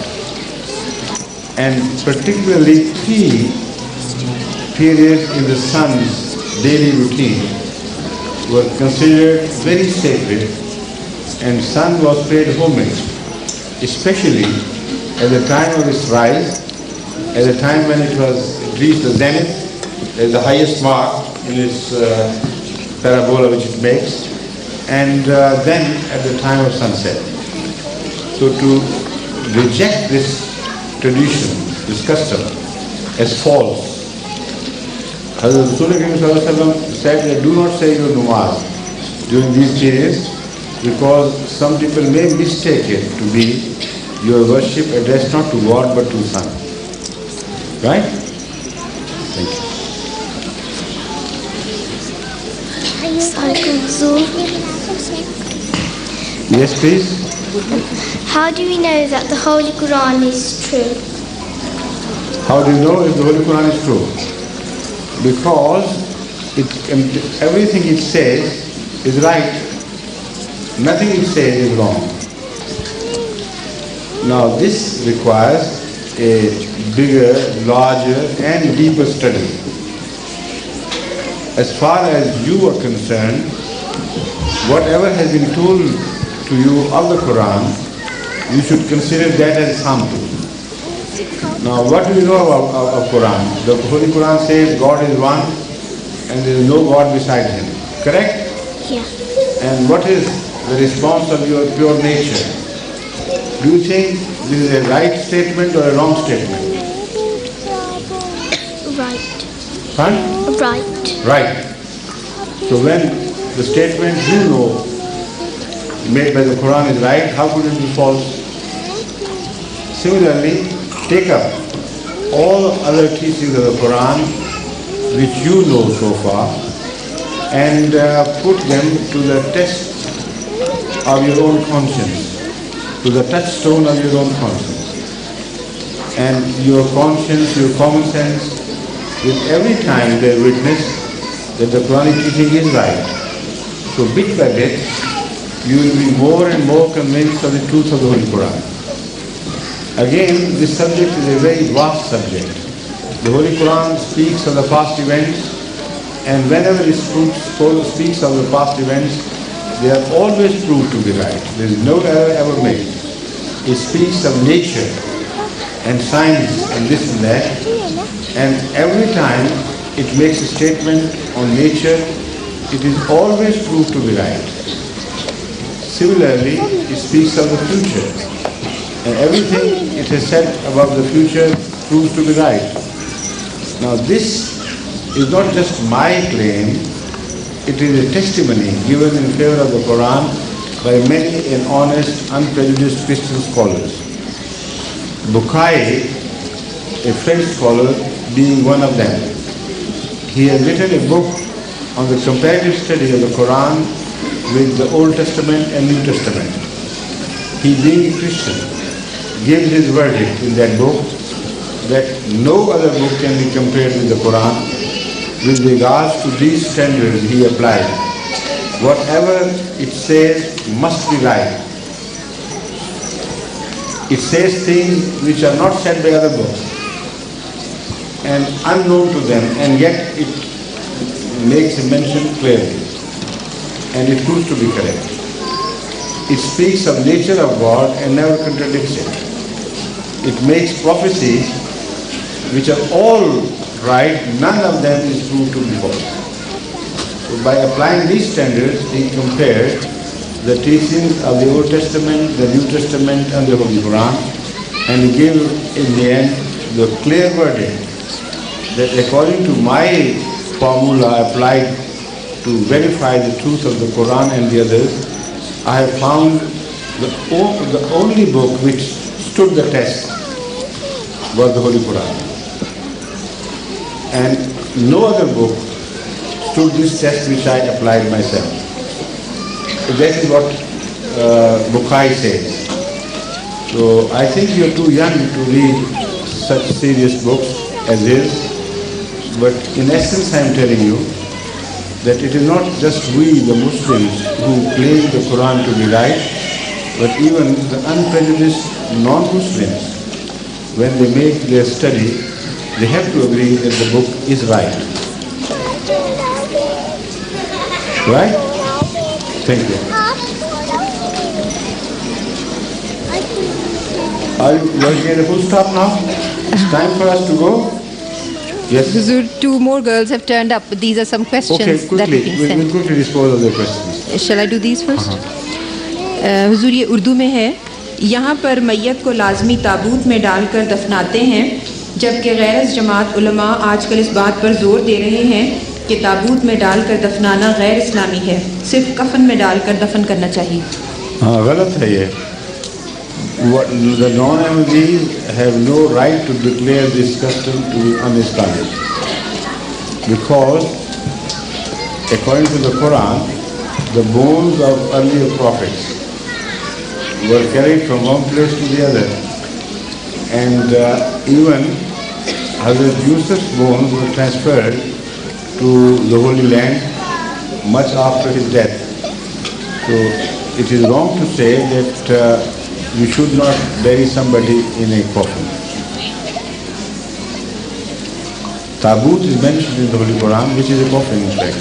and particularly 3 periods in the sun's daily routine were considered very sacred, and sun was paid homage, especially at the time of its rise, at the time when it reached the zenith, at the highest mark in its parabola which it makes, and then at the time of sunset. So to reject this tradition, this custom, as false, Hazrat Rasulullah said that do not say your namaz during these periods, because some people may mistake it to be your worship addressed not to God but to sun. Right? Thank you. Yes, please. How do we know that the Holy Quran is true? How do you know if the Holy Quran is true? Because everything it says is right. Nothing it says is wrong. Now this requires a bigger, larger and deeper study. As far as you are concerned, whatever has been told to you of the Quran, you should consider that as harmful. Now what do you know of Quran? The Holy Quran says God is one and there is no God beside Him. Correct? Yeah. And what is the response of your pure nature? Do you think this is a right statement or a wrong statement? Right. Huh? Right. Right. So when the statement you know made by the Quran is right, how could it be false? Similarly, take up all other teachings of the Quran which you know so far and put them to the test of your own conscience, to the touchstone of your own conscience. And your conscience, your common sense, will every time bear witness that the Quranic teaching is right. So bit by bit, you will be more and more convinced of the truth of the Holy Quran. Again, this subject is a very vast subject. The Holy Quran speaks of the past events, and whenever it speaks of the past events, they are always proved to be right. There is no error ever made. It speaks of nature and science and this and that, and every time it makes a statement on nature, it is always proved to be right. Similarly, it speaks of the future, and everything it has said about the future proves to be right. Now this is not just my claim, it is a testimony given in favor of the Quran by many and honest, unprejudiced Christian scholars. Bukhari, a French scholar, being one of them. He has written a book on the comparative study of the Quran with the Old Testament and New Testament. He, being a Christian, gives his verdict in that book that no other book can be compared with the Quran with regards to these standards he applied. Whatever it says must be right. It says things which are not said by other books and unknown to them, and yet it makes a mention clearly, and it proves to be correct. It speaks of nature of God and never contradicts it. It makes prophecies which are all right, none of them is proved to be false. So by applying these standards, he compared the teachings of the Old Testament, the New Testament and the Holy Quran, and he gave in the end the clear verdict that according to my formula applied to verify the truth of the Quran and the others, I have found the only book which stood the test was the Holy Quran. And no other book stood this test which I applied myself. So that is what Bukhari says. So I think you are too young to read such serious books as his, but in essence I am telling you that it is not just we the Muslims who claim the Quran to be right, but even the unprejudiced non-Muslims, when they make their study, they have to agree that the book is right. Right? Thank you. Are you going to get a full stop now? It's time for us to go. Yes. Huzur, 2 more girls have turned up, but these are some questions Okay, that quickly. we can send. We'll quickly dispose of the questions. Shall I do these first? हुजूर ये उर्दू में है, यहाँ पर मैयत को लाजमी ताबूत में डालकर दफनाते हैं, जबकि गैरस जमात उलमा आजकल इस बात पर जोर दे रहे हैं कि ताबूत में डालकर दफनाना गैर इस्लामी है, सिर्फ कफन में डालकर दफन करना चाहिए। हाँ, गलत है ये। The non-Ahmadis have no right to declare this custom to be un-Islamic, because according to the Quran, the bones of earlier prophets were carried from one place to the other, and even Hazrat Yusuf's bones were transferred to the Holy Land much after his death. So it is wrong to say that you should not bury somebody in a coffin. Taboot is mentioned in the Holy Quran, which is a coffin in fact.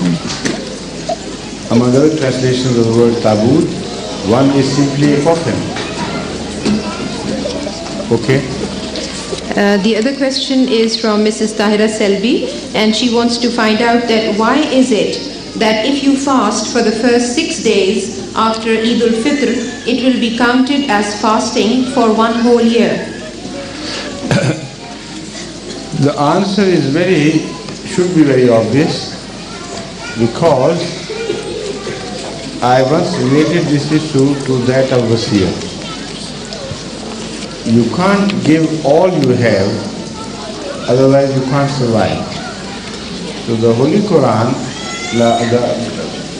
Among other translations of the word taboot, one is simply a coffin. Okay? The other question is from Mrs. Tahira Selby, and she wants to find out that why is it that if you fast for the first 6 days after Eid al-Fitr, it will be counted as fasting for 1 whole year? The answer is should be very obvious, because I once related this issue to that of Wasiyah. You can't give all you have, otherwise you can't survive. So the Holy Quran,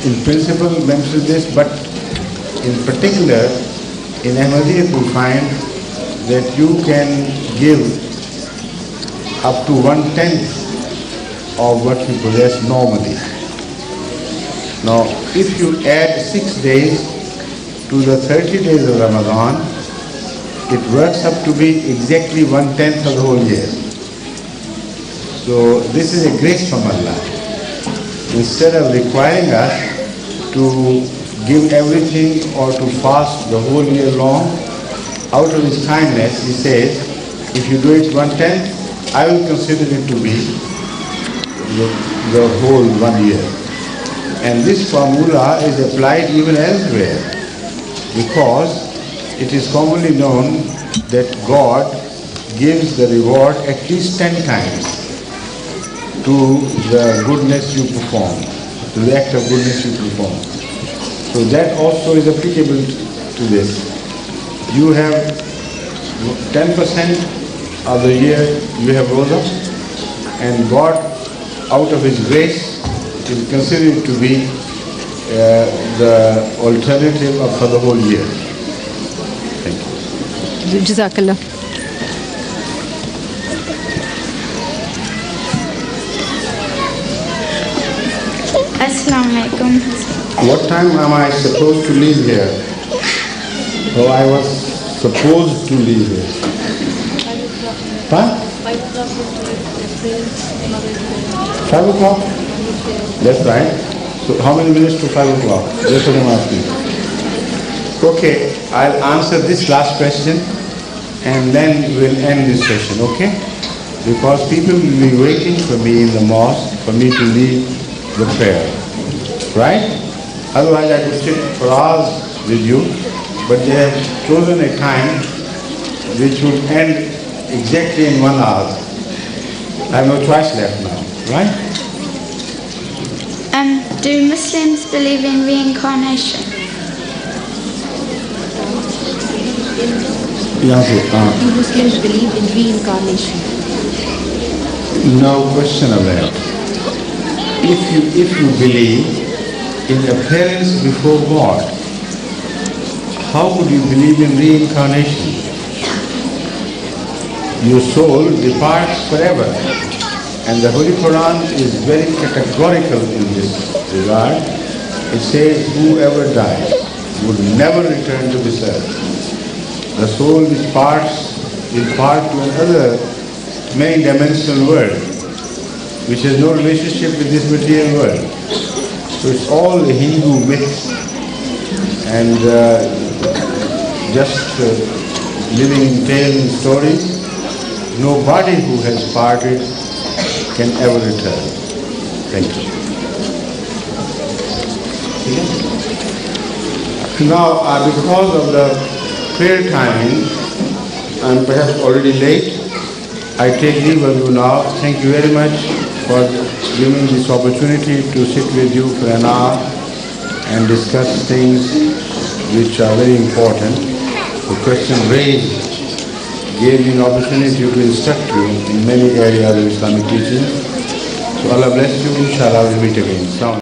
in principle mentions this, but in particular, in Ahmadiyyat you find that you can give up to 1/10 of what you possess normally. Now, if you add 6 days to the 30 days of Ramadan, it works up to be exactly 1/10 of the whole year. So this is a grace from Allah. Instead of requiring us to give everything or to fast the whole year long, out of His kindness, He says, if you do it 1/10, I will consider it to be the whole 1 year. And this formula is applied even elsewhere, because it is commonly known that God gives the reward at least 10 times to the goodness you perform, to the act of goodness you perform. So that also is applicable to this. You have 10% of the year you have rosa, and God, out of His grace, will consider it to be the alternative for the whole year. Thank you. Jazakallah. Assalamu alaikum. What time am I supposed to leave here? Oh, I was supposed to leave here. 5 o'clock? That's right. So how many minutes to 5 o'clock? That's what I'm asking. Okay, I'll answer this last question and then we'll end this session, okay? Because people will be waiting for me in the mosque for me to lead the prayer, right? Otherwise I could sit for hours with you, but they have chosen a time which would end exactly in 1 hour. I have no choice left now, right? Do Muslims believe in reincarnation? Do Muslims believe in reincarnation? No question of that. If you believe in appearance before God, how could you believe in reincarnation? Your soul departs forever, and the Holy Quran is very categorical in this regard. It says whoever dies would never return to this earth. The soul which parts is part to another many-dimensional world, which has no relationship with this material world. So it's all a Hindu myth and just living in tales and stories. Nobody who has parted can ever return. Thank you. Now, because of the prayer timing, I'm perhaps already late. I take leave of you now. Thank you very much for giving me this opportunity to sit with you for an hour and discuss things which are very important. The question raised gave me an opportunity to instruct you in many areas of Islamic teaching. So Allah bless you. Inshallah we'll meet again.